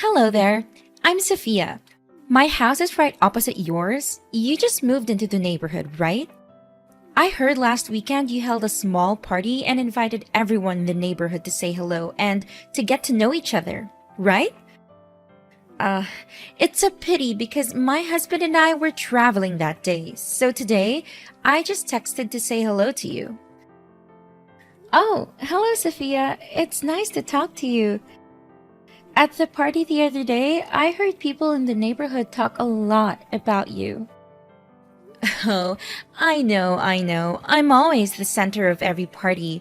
Hello there. I'm Sophia. My house is right opposite yours. You just moved into the neighborhood, right? I heard last weekend you held a small party and invited everyone in the neighborhood to say hello and to get to know each other, right? Uh, it's a pity because my husband and I were traveling that day, so today I just texted to say hello to you. Oh, hello, Sophia. It's nice to talk to you. At the party the other day, I heard people in the neighborhood talk a lot about you. Oh, I know. I'm always the center of every party.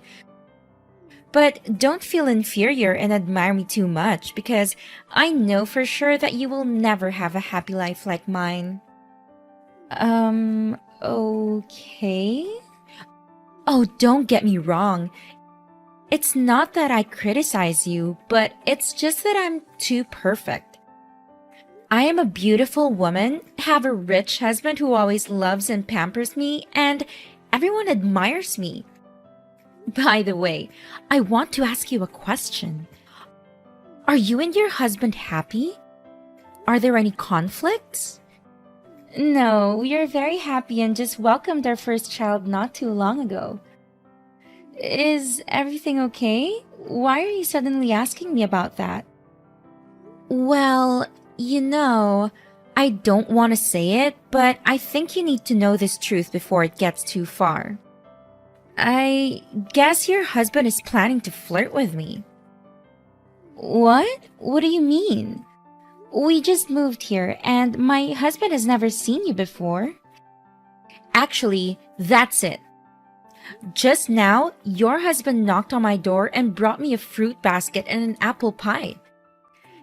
But don't feel inferior and admire me too much because I know for sure that you will never have a happy life like mine. Okay. Oh, don't get me wrong. It's not that I criticize you, but it's just that I'm too perfect. I am a beautiful woman, have a rich husband who always loves and pampers me, and everyone admires me. By the way, I want to ask you a question. Are you and your husband happy? Are there any conflicts? No, we are very happy and just welcomed our first child not too long ago. Is everything okay? Why are you suddenly asking me about that? Well, I don't want to say it, but I think you need to know this truth before it gets too far. I guess your husband is planning to flirt with me. What? What do you mean? We just moved here and my husband has never seen you before. Actually, that's it. Just now, your husband knocked on my door and brought me a fruit basket and an apple pie.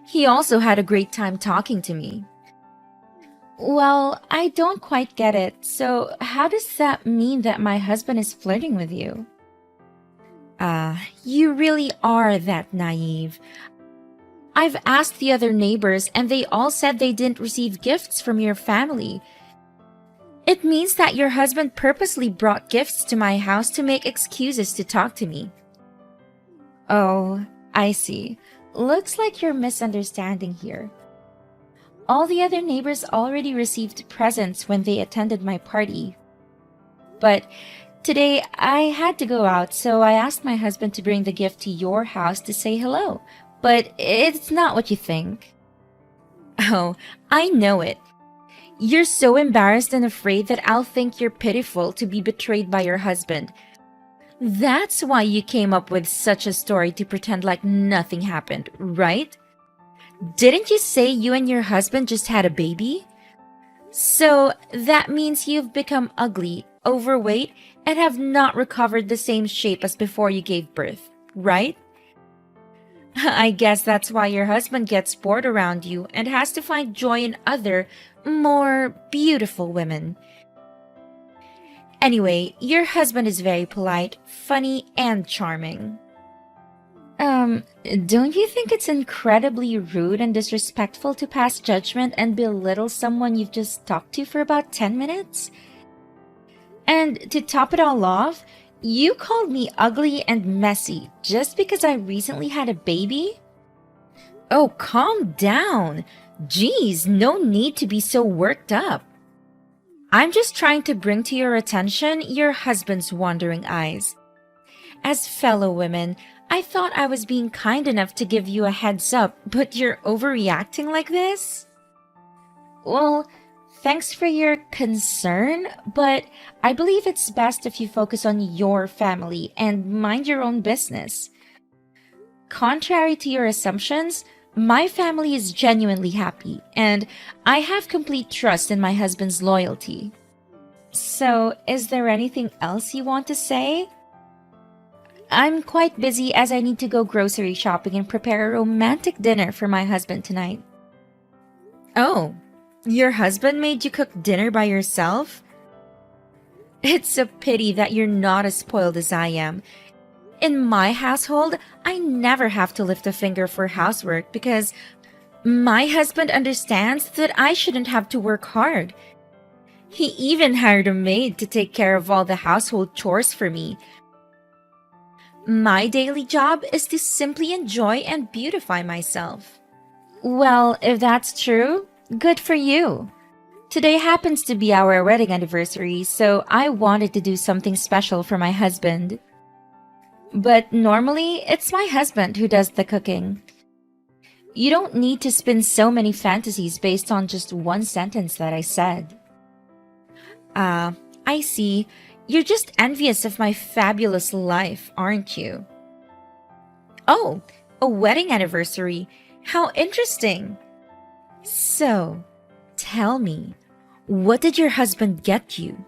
He also had a great time talking to me. Well, I don't quite get it. So, how does that mean that my husband is flirting with you? You really are that naive. I've asked the other neighbors and they all said they didn't receive gifts from your family. It means that your husband purposely brought gifts to my house to make excuses to talk to me. Oh, I see. Looks like you're misunderstanding here. All the other neighbors already received presents when they attended my party. But today I had to go out, so I asked my husband to bring the gift to your house to say hello. But it's not what you think. Oh, I know it. You're so embarrassed and afraid that I'll think you're pitiful to be betrayed by your husband. That's why you came up with such a story to pretend like nothing happened, right? Didn't you say you and your husband just had a baby? So that means you've become ugly, overweight, and have not recovered the same shape as before you gave birth, right? I guess that's why your husband gets bored around you and has to find joy in other, more beautiful women. Anyway, your husband is very polite, funny, and charming. Don't you think it's incredibly rude and disrespectful to pass judgment and belittle someone you've just talked to for about 10 minutes? And to top it all off, you called me ugly and messy just because I recently had a baby? Oh, calm down. Geez, no need to be so worked up. I'm just trying to bring to your attention your husband's wandering eyes. As fellow women, I thought I was being kind enough to give you a heads up, but you're overreacting like this? Well, thanks for your concern, but I believe it's best if you focus on your family and mind your own business. Contrary to your assumptions, my family is genuinely happy, and I have complete trust in my husband's loyalty. So, is there anything else you want to say? I'm quite busy as I need to go grocery shopping and prepare a romantic dinner for my husband tonight. Oh, your husband made you cook dinner by yourself? It's a pity that you're not as spoiled as I am. In my household, I never have to lift a finger for housework because my husband understands that I shouldn't have to work hard. He even hired a maid to take care of all the household chores for me. My daily job is to simply enjoy and beautify myself. Well, if that's true, good for you. Today happens to be our wedding anniversary, so I wanted to do something special for my husband. But normally, it's my husband who does the cooking. You don't need to spin so many fantasies based on just one sentence that I said. Ah, I see. You're just envious of my fabulous life, aren't you? Oh, a wedding anniversary. How interesting. So, tell me, what did your husband get you?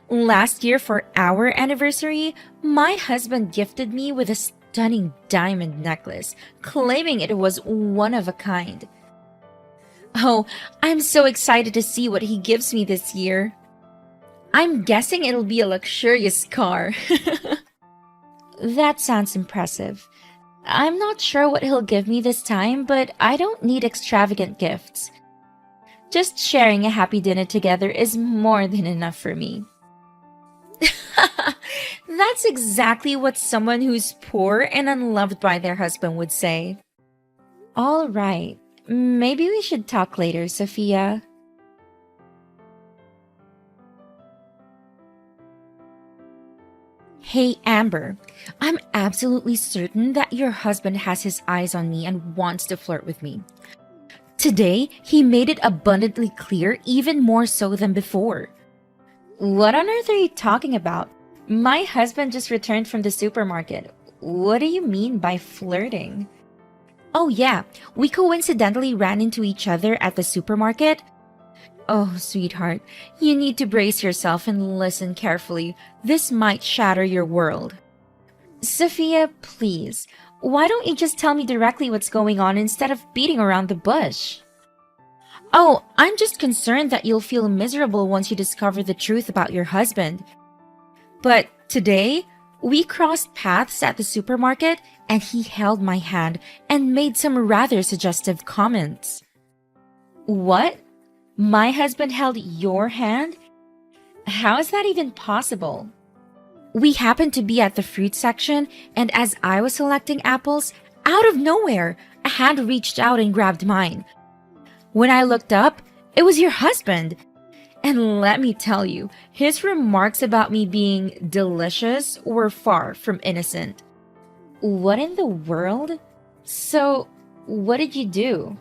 Last year for our anniversary, my husband gifted me with a stunning diamond necklace, claiming it was one of a kind. Oh, I'm so excited to see what he gives me this year. I'm guessing it'll be a luxurious car. That sounds impressive. I'm not sure what he'll give me this time, but I don't need extravagant gifts. Just sharing a happy dinner together is more than enough for me. That's exactly what someone who's poor and unloved by their husband would say. All right, maybe we should talk later, Sophia. Hey, Amber, I'm absolutely certain that your husband has his eyes on me and wants to flirt with me. Today, he made it abundantly clear, even more so than before. What on earth are you talking about? My husband just returned from the supermarket. What do you mean by flirting? Oh, yeah, we coincidentally ran into each other at the supermarket. Oh, sweetheart, you need to brace yourself and listen carefully. This might shatter your world. Sophia, please, why don't you just tell me directly what's going on instead of beating around the bush? Oh, I'm just concerned that you'll feel miserable once you discover the truth about your husband. But today, we crossed paths at the supermarket and he held my hand and made some rather suggestive comments. What? My husband held your hand? How is that even possible? We happened to be at the fruit section, and as I was selecting apples, out of nowhere, a hand reached out and grabbed mine. When I looked up, it was your husband. And let me tell you, his remarks about me being delicious were far from innocent. What in the world? So, what did you do?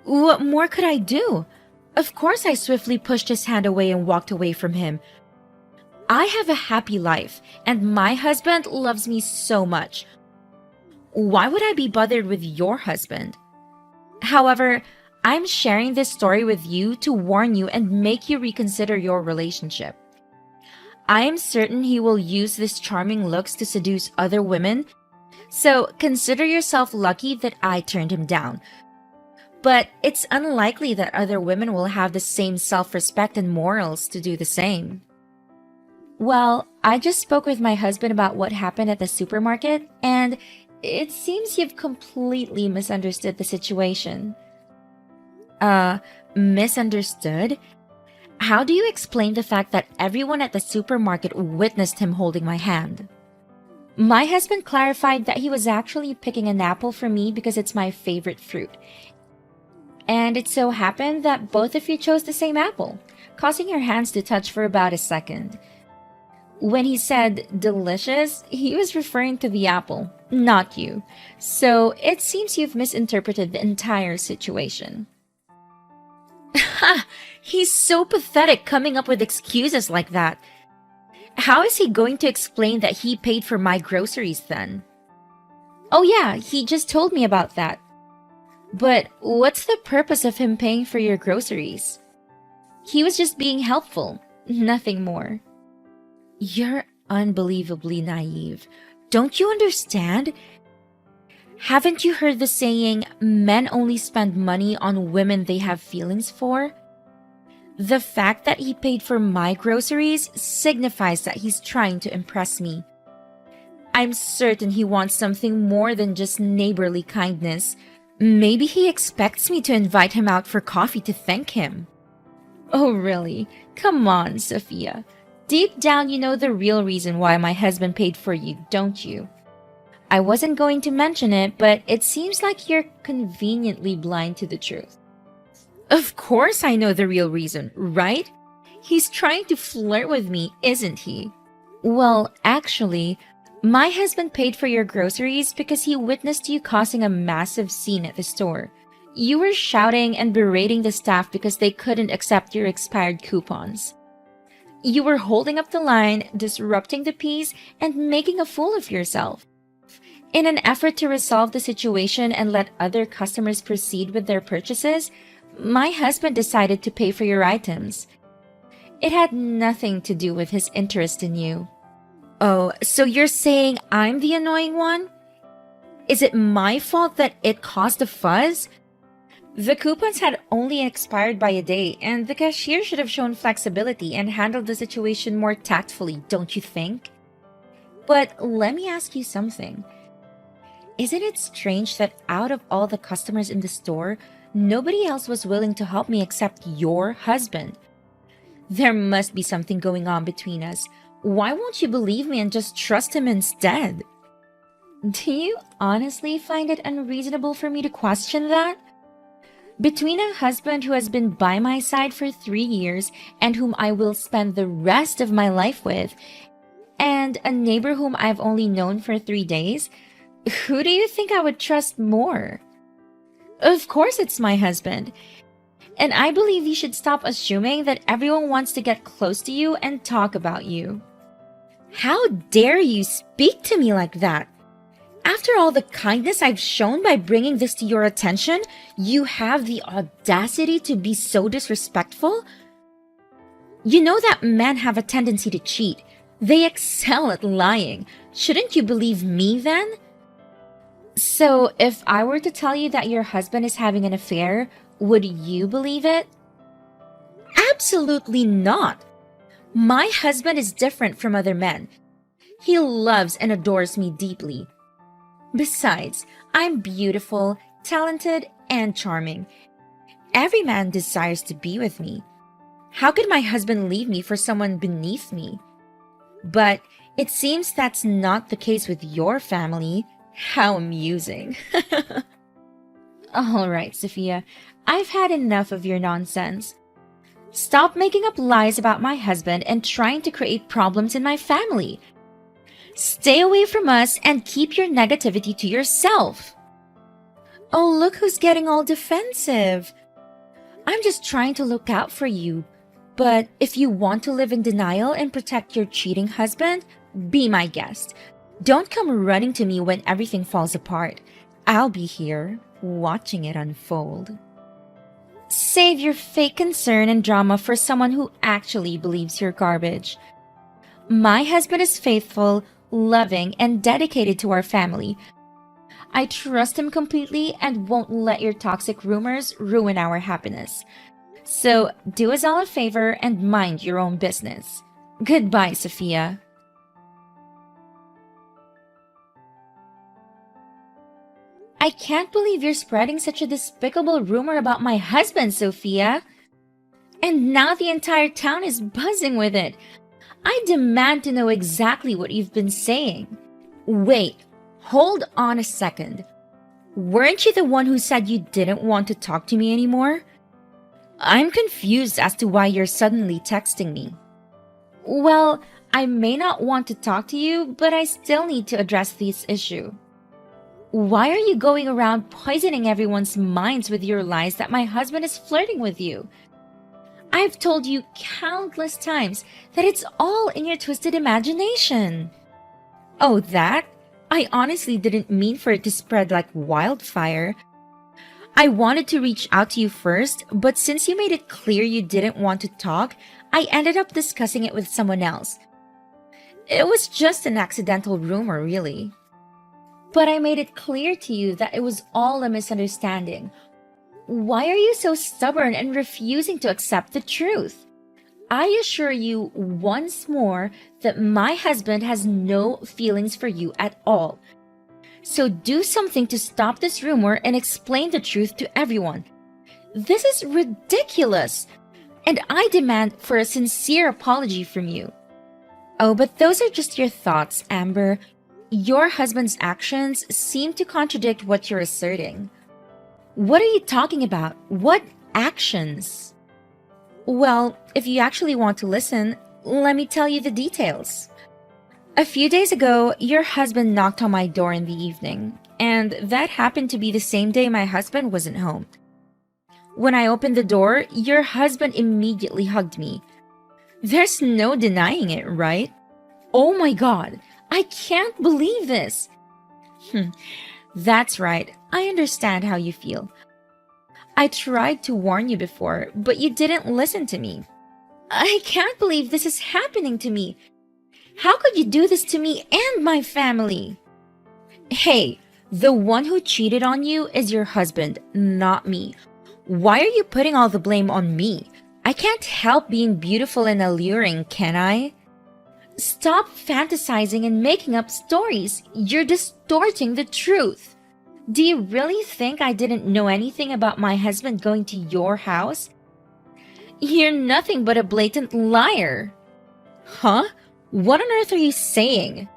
What more could I do? Of course, I swiftly pushed his hand away and walked away from him. I have a happy life, and my husband loves me so much. Why would I be bothered with your husband? However, I'm sharing this story with you to warn you and make you reconsider your relationship. I am certain he will use these charming looks to seduce other women, so consider yourself lucky that I turned him down. But it's unlikely that other women will have the same self-respect and morals to do the same. Well, I just spoke with my husband about what happened at the supermarket, and it seems you've completely misunderstood the situation. Misunderstood? How do you explain the fact that everyone at the supermarket witnessed him holding my hand? My husband clarified that he was actually picking an apple for me because it's my favorite fruit. And it so happened that both of you chose the same apple, causing your hands to touch for about a second. When he said delicious, he was referring to the apple, not you. So it seems you've misinterpreted the entire situation. Ha! He's so pathetic coming up with excuses like that. How is he going to explain that he paid for my groceries then? Oh yeah, he just told me about that. But what's the purpose of him paying for your groceries? He was just being helpful, nothing more. You're unbelievably naive. Don't you understand? Haven't you heard the saying, men only spend money on women they have feelings for? The fact that he paid for my groceries signifies that he's trying to impress me. I'm certain he wants something more than just neighborly kindness. Maybe he expects me to invite him out for coffee to thank him. Oh, really? Come on, Sophia. Deep down, you know the real reason why my husband paid for you, don't you? I wasn't going to mention it, but it seems like you're conveniently blind to the truth. Of course I know the real reason, right? He's trying to flirt with me, isn't he? Well, actually, my husband paid for your groceries because he witnessed you causing a massive scene at the store. You were shouting and berating the staff because they couldn't accept your expired coupons. You were holding up the line, disrupting the peace, and making a fool of yourself. In an effort to resolve the situation and let other customers proceed with their purchases, my husband decided to pay for your items. It had nothing to do with his interest in you. Oh, so you're saying I'm the annoying one? Is it my fault that it caused a fuss? The coupons had only expired by a day, and the cashier should have shown flexibility and handled the situation more tactfully, don't you think? But let me ask you something. Isn't it strange that out of all the customers in the store, nobody else was willing to help me except your husband? There must be something going on between us. Why won't you believe me and just trust him instead? Do you honestly find it unreasonable for me to question that? Between a husband who has been by my side for 3 years and whom I will spend the rest of my life with, and a neighbor whom I've only known for 3 days, who do you think I would trust more? Of course it's my husband. And I believe you should stop assuming that everyone wants to get close to you and talk about you. How dare you speak to me like that? After all the kindness I've shown by bringing this to your attention, you have the audacity to be so disrespectful? You know that men have a tendency to cheat. They excel at lying. Shouldn't you believe me then? So, if I were to tell you that your husband is having an affair, would you believe it? Absolutely not. My husband is different from other men. He loves and adores me deeply. Besides, I'm beautiful, talented, and charming. Every man desires to be with me. How could my husband leave me for someone beneath me? But it seems that's not the case with your family. How amusing. All right, Sophia, I've had enough of your nonsense. Stop making up lies about my husband and trying to create problems in my family. Stay away from us and keep your negativity to yourself. Oh, look who's getting all defensive. I'm just trying to look out for you. But if you want to live in denial and protect your cheating husband, be my guest. Don't come running to me when everything falls apart. I'll be here, watching it unfold. Save your fake concern and drama for someone who actually believes you're garbage. My husband is faithful, loving, and dedicated to our family. I trust him completely and won't let your toxic rumors ruin our happiness. So do us all a favor and mind your own business. Goodbye, Sophia. I can't believe you're spreading such a despicable rumor about my husband, Sophia. And now the entire town is buzzing with it. I demand to know exactly what you've been saying. Wait, hold on a second. Weren't you the one who said you didn't want to talk to me anymore? I'm confused as to why you're suddenly texting me. Well, I may not want to talk to you, but I still need to address this issue. Why are you going around poisoning everyone's minds with your lies that my husband is flirting with you? I've told you countless times that it's all in your twisted imagination. Oh, that? I honestly didn't mean for it to spread like wildfire. I wanted to reach out to you first, but since you made it clear you didn't want to talk, I ended up discussing it with someone else. It was just an accidental rumor, really. But I made it clear to you that it was all a misunderstanding. Why are you so stubborn and refusing to accept the truth? I assure you once more that my husband has no feelings for you at all. So do something to stop this rumor and explain the truth to everyone. This is ridiculous, and I demand for a sincere apology from you. Oh, but those are just your thoughts, Amber. Your husband's actions seem to contradict what you're asserting. What are you talking about? What actions? Well, if you actually want to listen, let me tell you the details. A few days ago, your husband knocked on my door in the evening, and that happened to be the same day my husband wasn't home. When I opened the door, your husband immediately hugged me. There's no denying it, right? Oh my God, I can't believe this. That's right, I understand how you feel. I tried to warn you before, but you didn't listen to me. I can't believe this is happening to me. How could you do this to me and my family? Hey, the one who cheated on you is your husband, not me. Why are you putting all the blame on me? I can't help being beautiful and alluring, can I? Stop fantasizing and making up stories. You're distorting the truth. Do you really think I didn't know anything about my husband going to your house? You're nothing but a blatant liar. Huh? What on earth are you saying?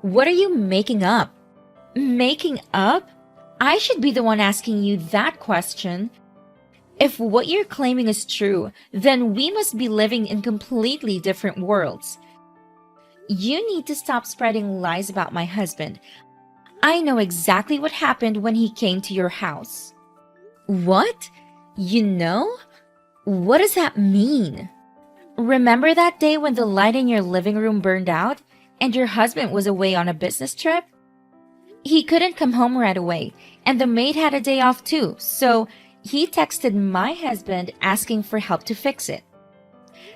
What are you making up? Making up? I should be the one asking you that question. If what you're claiming is true, then we must be living in completely different worlds. You need to stop spreading lies about my husband. I know exactly what happened when he came to your house. What? You know? What does that mean? Remember that day when the light in your living room burned out and your husband was away on a business trip? He couldn't come home right away, and the maid had a day off too, so he texted my husband asking for help to fix it.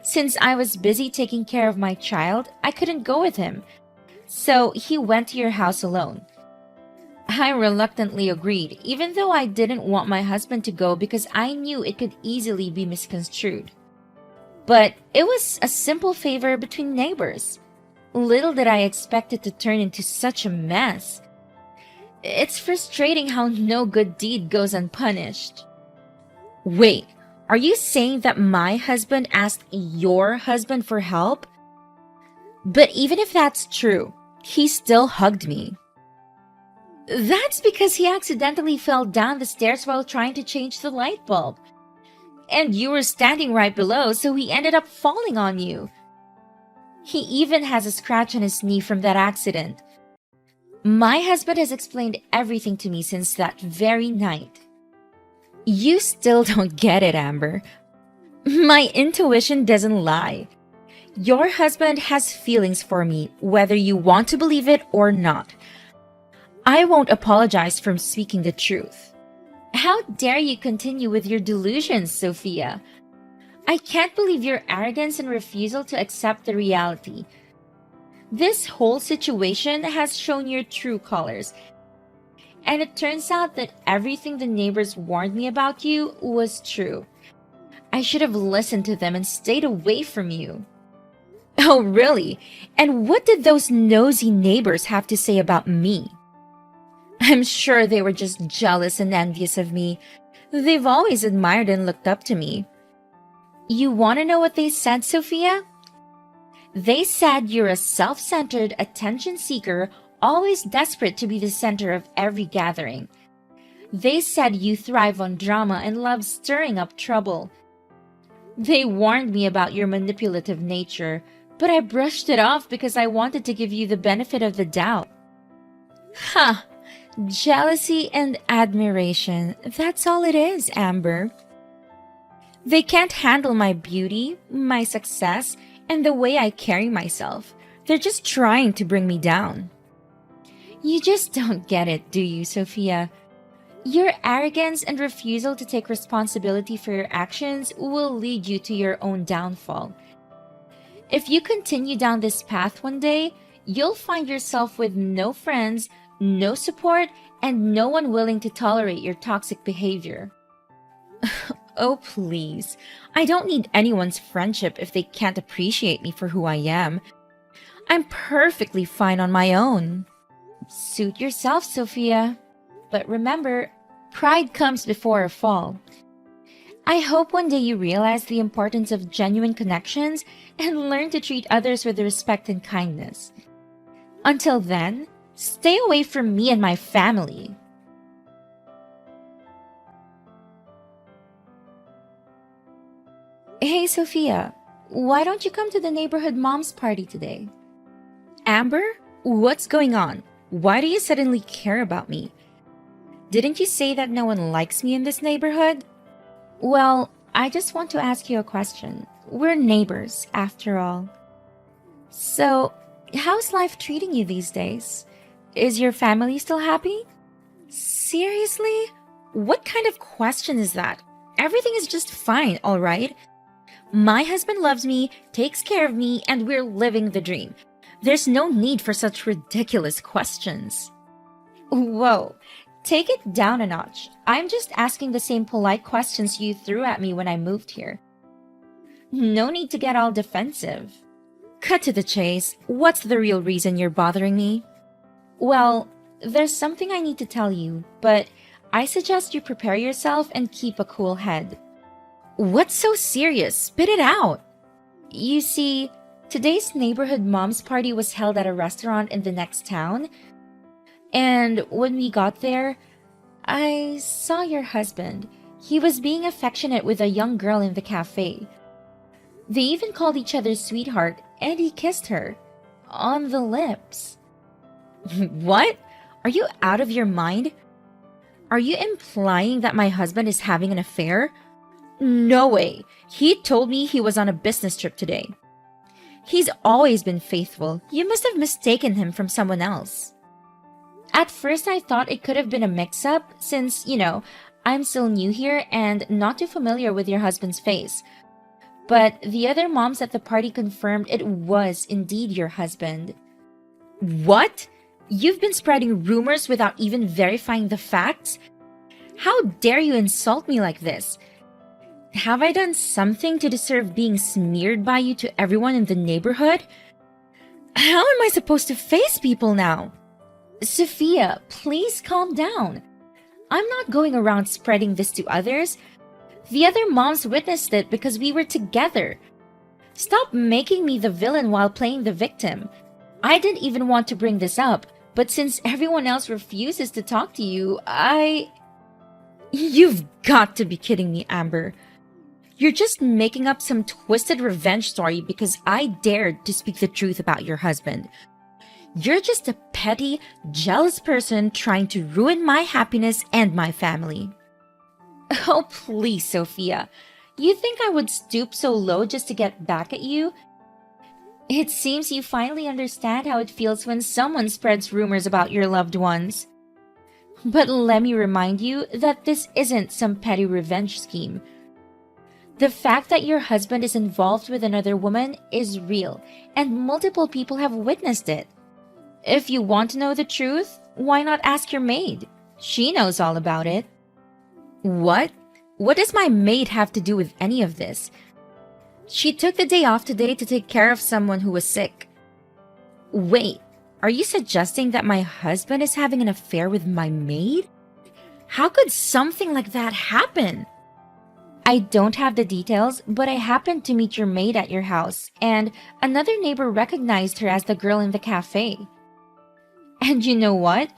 Since I was busy taking care of my child, I couldn't go with him, so he went to your house alone. I reluctantly agreed, even though I didn't want my husband to go because I knew it could easily be misconstrued. But it was a simple favor between neighbors. Little did I expect it to turn into such a mess. It's frustrating how no good deed goes unpunished. Wait, are you saying that my husband asked your husband for help? But even if that's true, he still hugged me. That's because he accidentally fell down the stairs while trying to change the light bulb. And you were standing right below, so he ended up falling on you. He even has a scratch on his knee from that accident. My husband has explained everything to me since that very night. You still don't get it, Amber. My intuition doesn't lie. Your husband has feelings for me, whether you want to believe it or not. I won't apologize for speaking the truth. How dare you continue with your delusions, Sophia? I can't believe your arrogance and refusal to accept the reality. This whole situation has shown your true colors. And it turns out that everything the neighbors warned me about you was true. I should have listened to them and stayed away from you. Oh, really? And what did those nosy neighbors have to say about me? I'm sure they were just jealous and envious of me. They've always admired and looked up to me. You want to know what they said, Sophia? They said you're a self-centered attention seeker, always desperate to be the center of every gathering. They said you thrive on drama and love stirring up trouble. They warned me about your manipulative nature, but I brushed it off because I wanted to give you the benefit of the doubt. Ha! Jealousy and admiration, that's all it is, Amber. They can't handle my beauty, my success, and the way I carry myself. They're just trying to bring me down. You just don't get it, do you, Sophia? Your arrogance and refusal to take responsibility for your actions will lead you to your own downfall. If you continue down this path one day, you'll find yourself with no friends, no support, and no one willing to tolerate your toxic behavior. Oh, please. I don't need anyone's friendship if they can't appreciate me for who I am. I'm perfectly fine on my own. Suit yourself, Sophia. But remember, pride comes before a fall. I hope one day you realize the importance of genuine connections and learn to treat others with respect and kindness. Until then, Stay away from me and my family. Hey, Sophia, why don't you come to the neighborhood mom's party today? Amber, what's going on? Why do you suddenly care about me? Didn't you say that no one likes me in this neighborhood? Well, I just want to ask you a question. We're neighbors, after all. So, how's life treating you these days? Is your family still happy? Seriously? What kind of question is that? Everything is just fine, all right? My husband loves me, takes care of me, and we're living the dream. There's no need for such ridiculous questions. Whoa, take it down a notch. I'm just asking the same polite questions you threw at me when I moved here. No need to get all defensive. Cut to the chase. What's the real reason you're bothering me? Well, there's something I need to tell you, but I suggest you prepare yourself and keep a cool head. What's so serious? Spit it out. You see, today's neighborhood mom's party was held at a restaurant in the next town. And when we got there, I saw your husband. He was being affectionate with a young girl in the cafe. They even called each other sweetheart, and he kissed her. On the lips. What? Are you out of your mind? Are you implying that my husband is having an affair? No way. He told me he was on a business trip today. He's always been faithful. You must have mistaken him from someone else. At first, I thought it could have been a mix-up since, I'm still new here and not too familiar with your husband's face. But the other moms at the party confirmed it was indeed your husband. What? You've been spreading rumors without even verifying the facts? How dare you insult me like this? Have I done something to deserve being smeared by you to everyone in the neighborhood? How am I supposed to face people now? Sophia, please calm down. I'm not going around spreading this to others. The other moms witnessed it because we were together. Stop making me the villain while playing the victim. I didn't even want to bring this up, but since everyone else refuses to talk to you, You've got to be kidding me, Amber. You're just making up some twisted revenge story because I dared to speak the truth about your husband. You're just a petty, jealous person trying to ruin my happiness and my family. Oh, please, Sophia. You think I would stoop so low just to get back at you? It seems you finally understand how it feels when someone spreads rumors about your loved ones. But let me remind you that this isn't some petty revenge scheme. The fact that your husband is involved with another woman is real, and multiple people have witnessed it. If you want to know the truth, why not ask your maid? She knows all about it. What? What does my maid have to do with any of this? She took the day off today to take care of someone who was sick. Wait, are you suggesting that my husband is having an affair with my maid? How could something like that happen? I don't have the details, but I happened to meet your maid at your house, and another neighbor recognized her as the girl in the cafe. And you know what?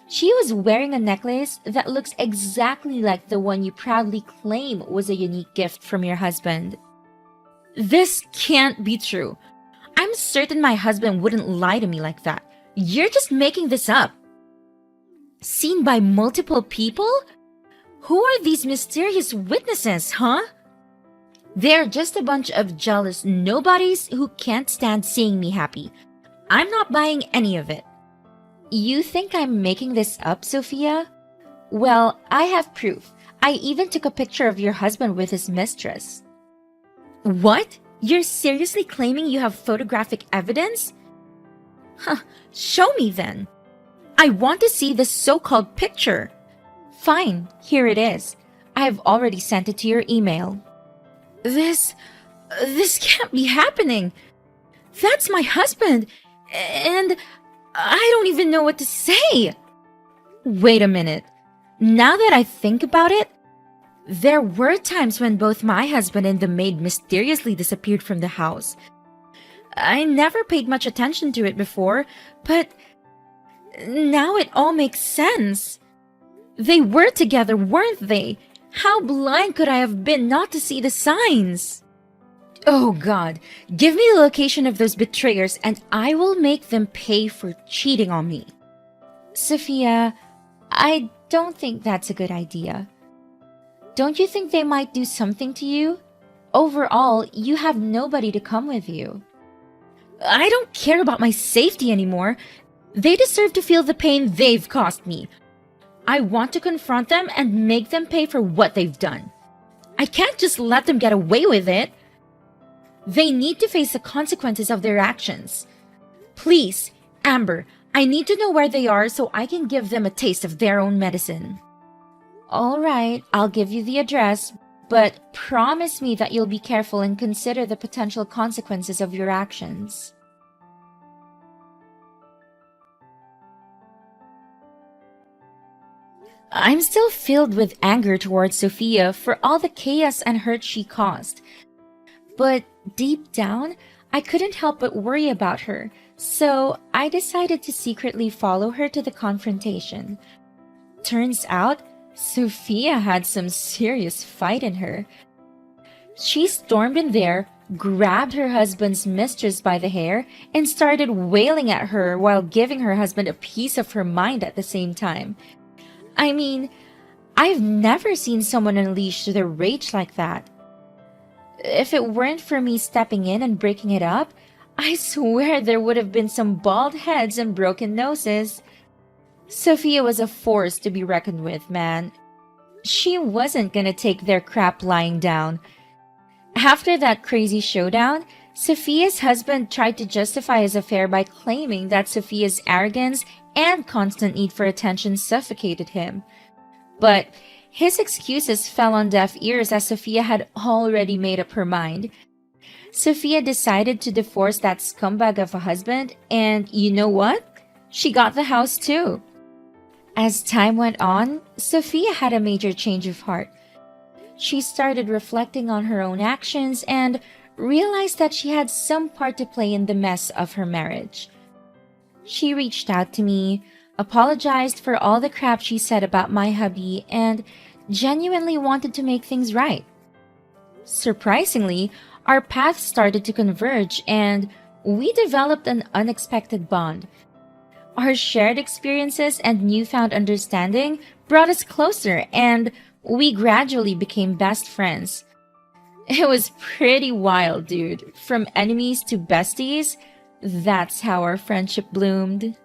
She was wearing a necklace that looks exactly like the one you proudly claim was a unique gift from your husband. This can't be true. I'm certain my husband wouldn't lie to me like that. You're just making this up. Seen by multiple people? Who are these mysterious witnesses, huh? They're just a bunch of jealous nobodies who can't stand seeing me happy. I'm not buying any of it. You think I'm making this up, Sophia? Well, I have proof. I even took a picture of your husband with his mistress. What? You're seriously claiming you have photographic evidence? Huh, show me then. I want to see this so-called picture. Fine, here it is. I've already sent it to your email. This can't be happening. That's my husband, and I don't even know what to say. Wait a minute. Now that I think about it, there were times when both my husband and the maid mysteriously disappeared from the house. I never paid much attention to it before, but Now it all makes sense. They were together, weren't they? How blind could I have been not to see the signs? Oh God, give me the location of those betrayers and I will make them pay for cheating on me. Sophia, I don't think that's a good idea. Don't you think they might do something to you? Overall, you have nobody to come with you. I don't care about my safety anymore. They deserve to feel the pain they've caused me. I want to confront them and make them pay for what they've done. I can't just let them get away with it. They need to face the consequences of their actions. Please, Amber, I need to know where they are so I can give them a taste of their own medicine. All right, I'll give you the address, but promise me that you'll be careful and consider the potential consequences of your actions. I'm still filled with anger towards Sophia for all the chaos and hurt she caused. But deep down, I couldn't help but worry about her, so I decided to secretly follow her to the confrontation. Turns out, Sophia had some serious fight in her. She stormed in there, grabbed her husband's mistress by the hair, and started wailing at her while giving her husband a piece of her mind at the same time. I mean, I've never seen someone unleash their rage like that. If it weren't for me stepping in and breaking it up, I swear there would have been some bald heads and broken noses. Sophia was a force to be reckoned with, man. She wasn't gonna take their crap lying down. After that crazy showdown, Sophia's husband tried to justify his affair by claiming that Sophia's arrogance and constant need for attention suffocated him. But his excuses fell on deaf ears as Sophia had already made up her mind. Sophia decided to divorce that scumbag of a husband, and you know what? She got the house too. As time went on, Sophia had a major change of heart. She started reflecting on her own actions and realized that she had some part to play in the mess of her marriage. She reached out to me, apologized for all the crap she said about my hubby, and genuinely wanted to make things right. Surprisingly, our paths started to converge and we developed an unexpected bond. Our shared experiences and newfound understanding brought us closer and we gradually became best friends. It was pretty wild, dude. From enemies to besties, that's how our friendship bloomed.